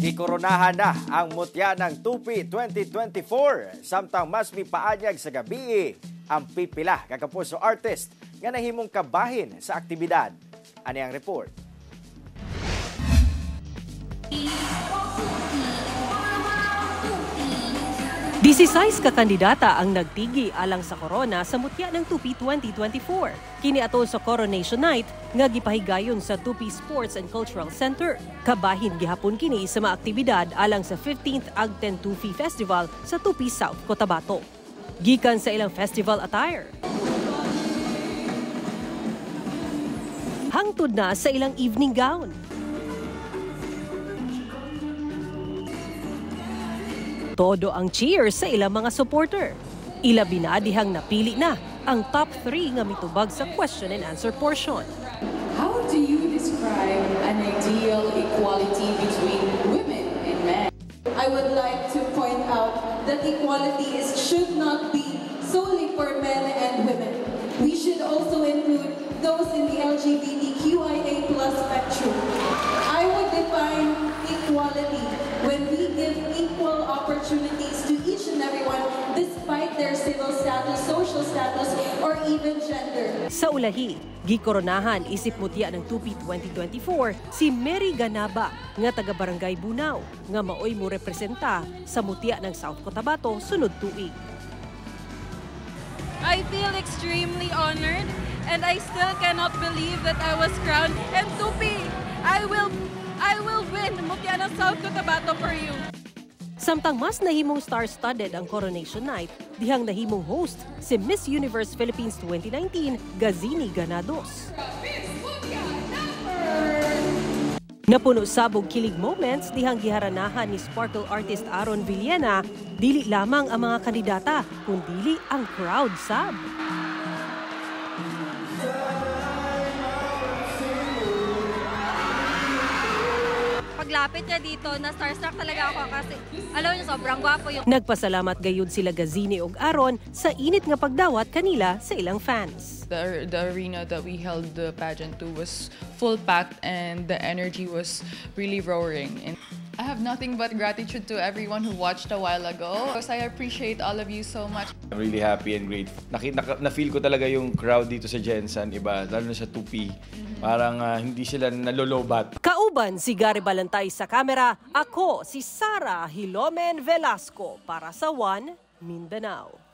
Gikoronahan na ang mutya ng Tupi 2024. Samtang mas mipaanyag sa gabi ang pipila kakapuso artist nga nahimong kabahin sa aktibidad. Ani ang report? Disisais ka kandidata ang nagtigi alang sa korona sa mutya ng Tupi 2024. Kini atol sa Coronation Night nga gipahigayon sa Tupi Sports and Cultural Center. Kabahin gihapon kini sa mga aktibidad alang sa 15th Agten Tupi Festival sa Tupi South, Cotabato. Gikan sa ilang festival attire, hangtod na sa ilang evening gown. Todo ang cheer sa ilang mga supporter. Ilabi na dihang napili na ang top 3 nga mitubag sa question and answer portion. How do you describe an ideal equality between women and men? I would like to point out that equality should not be solely for men and women. We should also include those in the LGBTQIA+ spectrum. I would define equality when we give equal opportunities to each and everyone despite their civil status, social status, or even gender. Sa ulahi, gikoronahan isip mutya ng Tupi 2024 si Mary Ganaba nga taga Barangay Bunaw nga maoy mo representa sa mutya ng South Cotabato sunod tuig. I feel extremely honored and I still cannot believe that I was crowned. And Tupi, I will win mutya ng South Cotabato for you. Samtang mas nahimong star-studded ang Coronation Night, dihang nahimong host si Miss Universe Philippines 2019, Gazini Ganados. Napuno sabog kilig moments dihang giharanahan ni Sparkle artist Aaron Villena, dili lamang ang mga kandidata, kundi ang crowd sab. Paglapit niya dito, na-starstruck talaga ako kasi alam niyo, sobrang gwapo yung... Nagpasalamat gayud sila Gazini ug Aaron sa init nga pagdawat kanila sa ilang fans. The arena that we held the pageant to was full packed and the energy was really roaring. And I have nothing but gratitude to everyone who watched a while ago. Because I appreciate all of you so much. I'm really happy and grateful. Na-feel ko talaga yung crowd dito sa Jensen, iba, lalo na sa Tupi. Parang hindi sila nalolobat. Kauban si Gary Balantay sa kamera, ako si Sara Hilomen Velasco para sa One Mindanao.